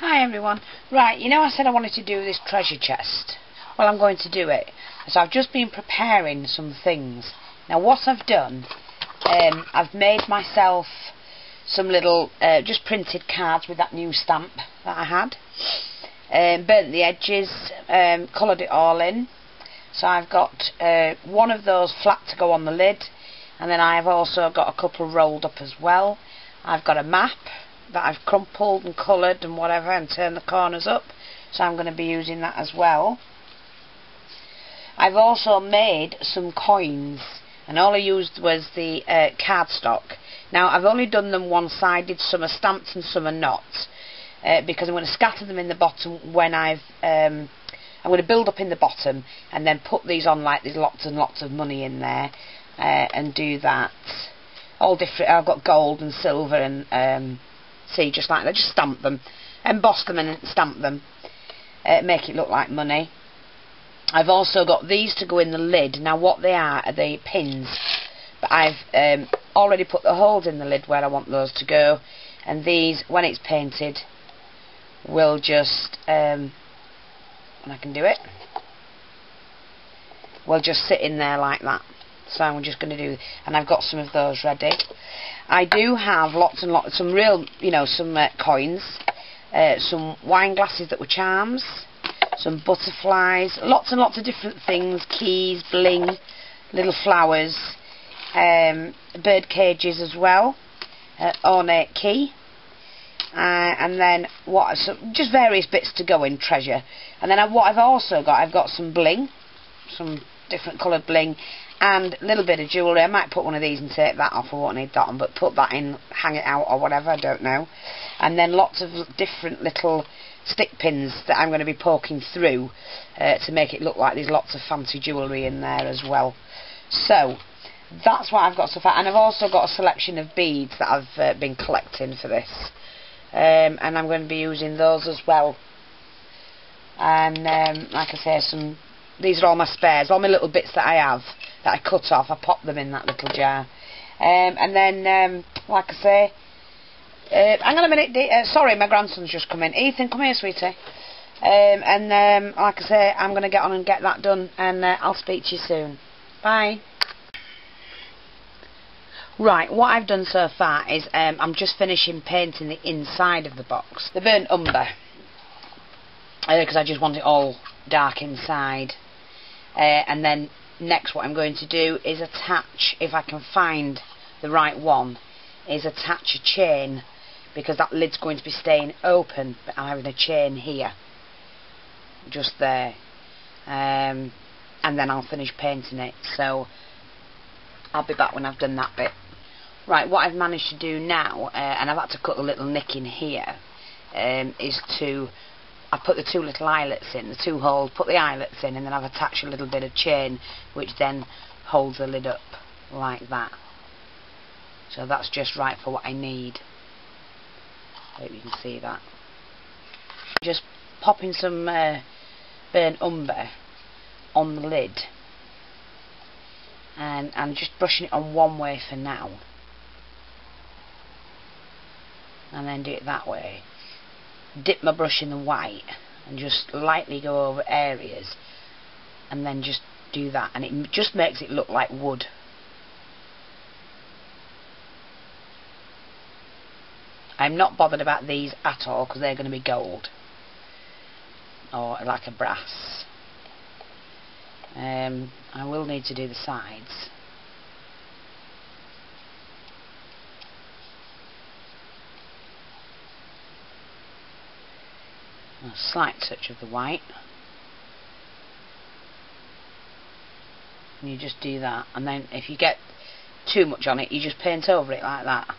Hi everyone. Right, you know I said I wanted to do this treasure chest. Well, I'm going to do it. So I've just been preparing some things. Now what I've done, I've made myself some little just printed cards with that new stamp that I had. Burnt the edges, coloured it all in. So I've got one of those flat to go on the lid, and then I've also got a couple rolled up as well. I've got a map that I've crumpled and coloured and whatever and turned the corners up, so I'm going to be using that as well. I've also made some coins, and all I used was the cardstock. Now I've only done them one-sided, some are stamped and some are not, because I'm going to scatter them in the bottom when I'm going to build up in the bottom and then put these on like there's lots and lots of money in there, and do that. All different. I've got gold and silver and see, just like that. Just stamp them, emboss them and stamp them, make it look like money. I've also got these to go in the lid. Now what they are the pins, but I've already put the holes in the lid where I want those to go, and these, when it's painted, will just when I can do it, will just sit in there like that. So I'm just going to do, and I've got some of those ready. I do have lots and lots, some real, some coins, some wine glasses that were charms, some butterflies, lots and lots of different things, keys, bling, little flowers, bird cages as well, ornate key, and then just various bits to go in, treasure. And then what I've also got, I've got some bling, some different coloured bling, and a little bit of jewellery. I might put one of these and take that off, I won't need that one, but put that in, hang it out or whatever, I don't know. And then lots of different little stick pins that I'm going to be poking through to make it look like there's lots of fancy jewellery in there as well. So that's what I've got so far, and I've also got a selection of beads that I've been collecting for this, and I'm going to be using those as well. And like I say, these are all my spares, all my little bits that I have that I cut off. I pop them in that little jar, and then like I say, hang on a minute, sorry, my grandson's just come in. Ethan, come here, sweetie. And like I say, I'm going to get on and get that done, and I'll speak to you soon. Bye. Right, what I've done so far is I'm just finishing painting the inside of the box, the burnt umber, because I just want it all dark inside. And then next what I'm going to do is attach, if I can find the right one, is attach a chain, because that lid's going to be staying open, but I'm having a chain here, just there, and then I'll finish painting it. So I'll be back when I've done that bit. Right, what I've managed to do now, and I've had to cut a little nick in here, is I put the two little eyelets in, the two holes, put the eyelets in, and then I've attached a little bit of chain which then holds the lid up like that. So that's just right for what I need. Hope you can see that. Just popping some burnt umber on the lid, and I'm just brushing it on one way for now, and then do it that way. Dip my brush in the white and just lightly go over areas, and then just do that, and it just makes it look like wood. I'm not bothered about these at all, because they're going to be gold or like a brass. I will need to do the sides. A slight touch of the white, and you just do that, and then if you get too much on it, you just paint over it like that.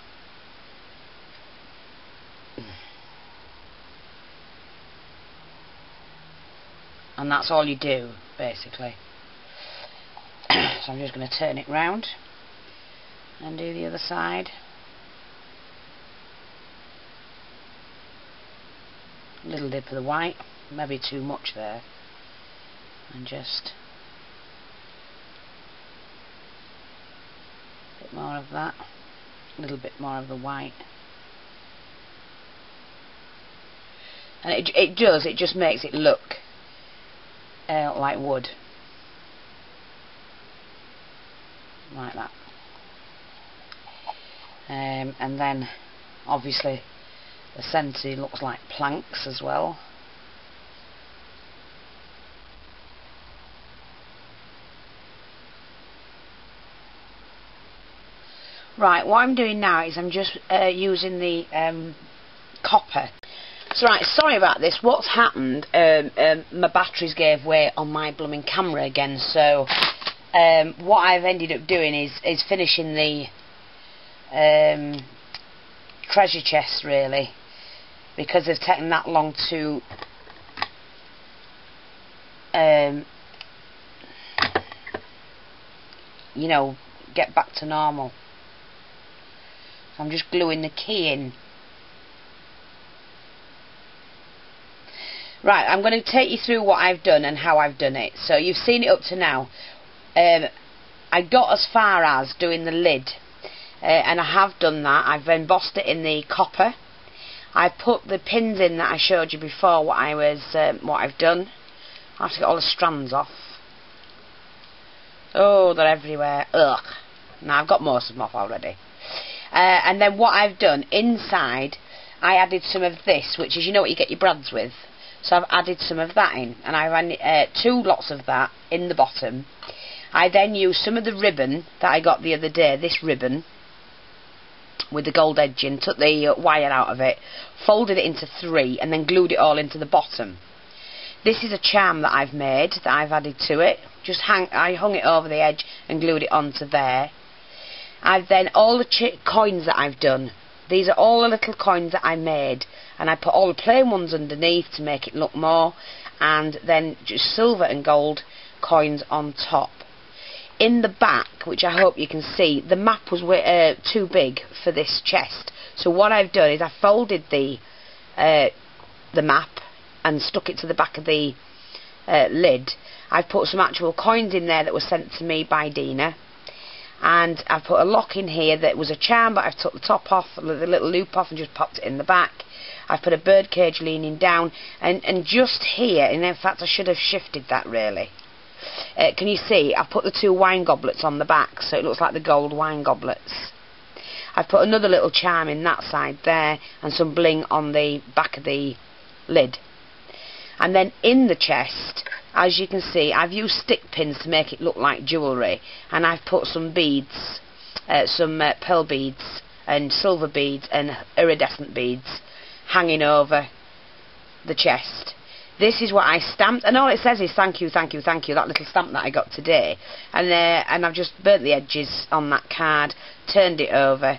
And that's all you do, basically. So I'm just going to turn it round and do the other side. A little dip of the white, maybe too much there, and just a bit more of that, a little bit more of the white, and it just makes it look like wood, like that. And then obviously the centre looks like planks as well. Right, what I'm doing now is I'm just using the copper. So right, sorry about this. What's happened, my batteries gave way on my blooming camera again, so what I've ended up doing is finishing the treasure chest, really, because they've taken that long to you know, get back to normal. So I'm just gluing the key in. Right, I'm going to take you through what I've done and how I've done it. So you've seen it up to now. I got as far as doing the lid, and I have done that. I've embossed it in the copper. I put the pins in that I showed you before. What I've done. I have to get all the strands off. Oh, they're everywhere. Ugh. Now I've got most of them off already. And then what I've done inside, I added some of this, which is, you know what you get your brads with. So I've added some of that in, and I've added 2 lots of that in the bottom. I then used some of the ribbon that I got the other day, this ribbon with the gold edging, took the wire out of it, folded it into 3, and then glued it all into the bottom. This is a charm that I've made, that I've added to it. I hung it over the edge and glued it onto there. I've then, all the coins that I've done, these are all the little coins that I made, and I put all the plain ones underneath to make it look more, and then just silver and gold coins on top. In the back, which I hope you can see, the map was too big for this chest, so what I've done is I folded the map and stuck it to the back of the lid. I've put some actual coins in there that were sent to me by Dina. And I've put a lock in here that was a charm, but I've took the top off, the little loop off, and just popped it in the back. I've put a bird cage leaning down, and just here, and in fact I should have shifted that really. Can you see? I've put the 2 wine goblets on the back, so it looks like the gold wine goblets. I've put another little charm in that side there, and some bling on the back of the lid. And then in the chest, as you can see, I've used stick pins to make it look like jewellery, and I've put some beads, some pearl beads and silver beads and iridescent beads hanging over the chest. This is what I stamped, and all it says is thank you, thank you, thank you, that little stamp that I got today. And I've just burnt the edges on that card, turned it over,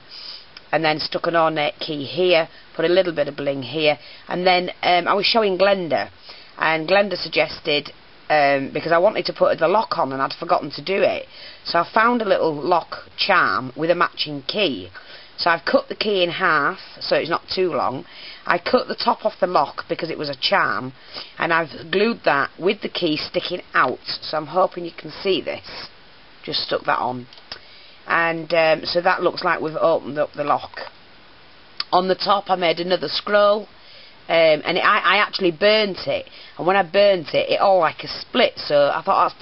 and then stuck an ornate key here, put a little bit of bling here, and then I was showing Glenda, and Glenda suggested, because I wanted to put the lock on and I'd forgotten to do it, so I found a little lock charm with a matching key. So I've cut the key in half so it's not too long. I cut the top off the lock because it was a charm, and I've glued that with the key sticking out, so I'm hoping you can see this. Just stuck that on, and so that looks like we've opened up the lock. On the top I made another scroll, and I actually burnt it, and when I burnt it, it all like a split, so I thought that's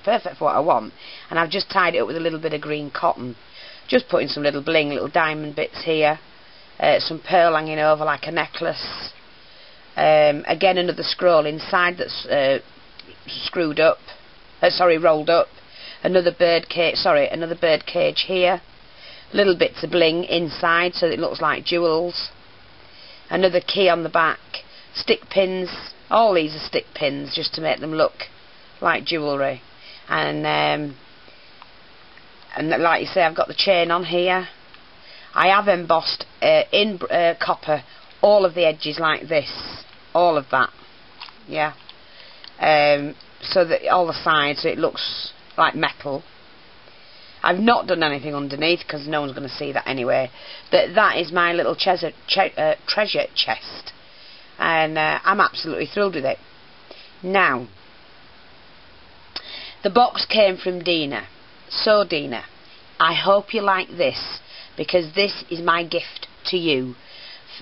perfect for what I want. And I've just tied it up with a little bit of green cotton, just putting some little bling, little diamond bits here, some pearl hanging over like a necklace, again another scroll inside that's rolled up, another bird cage here, little bits of bling inside so it looks like jewels, another key on the back, stick pins, all these are stick pins just to make them look like jewellery, and like you say, I've got the chain on here. I have embossed in copper all of the edges like this, all of that, yeah, so that all the sides, so it looks like metal. I've not done anything underneath because no one's going to see that anyway, but that is my little treasure chest, and I'm absolutely thrilled with it. Now, the box came from Dina. So Dina, I hope you like this, because this is my gift to you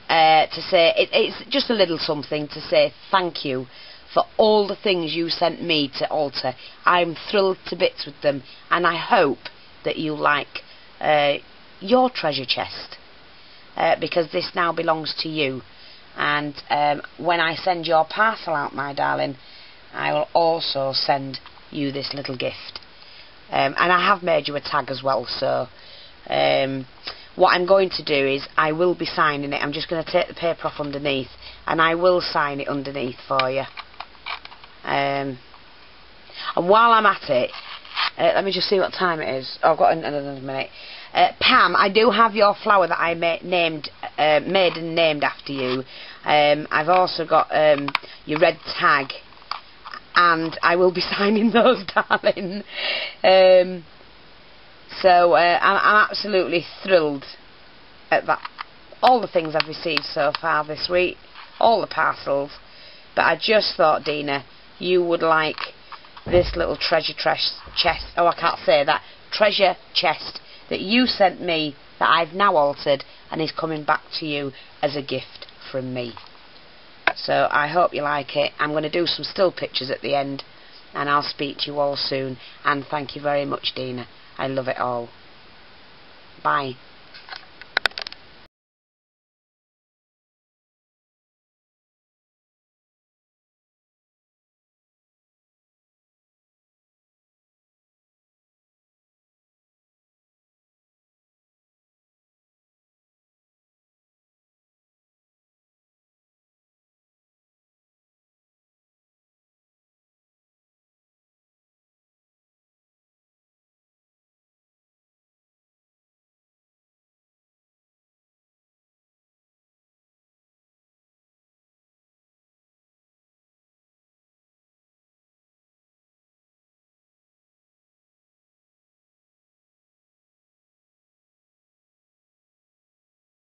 to say, it's just a little something to say thank you for all the things you sent me to alter. I'm thrilled to bits with them, and I hope that you like your treasure chest, because this now belongs to you. And when I send your parcel out, my darling, I will also send you this little gift. And I have made you a tag as well, so what I'm going to do is I will be signing it. I'm just going to take the paper off underneath, and I will sign it underneath for you. And while I'm at it, let me just see what time it is. Oh, I've got another minute. Pam, I do have your flower that I made and named after you. I've also got your red tag, and I will be signing those, darling. So I'm absolutely thrilled at that. All the things I've received so far this week, all the parcels. But I just thought, Dina, you would like this little treasure chest. Oh, I can't say that. Treasure chest that you sent me, that I've now altered, and is coming back to you as a gift from me. So I hope you like it. I'm going to do some still pictures at the end, and I'll speak to you all soon. And thank you very much, Dina. I love it all. Bye.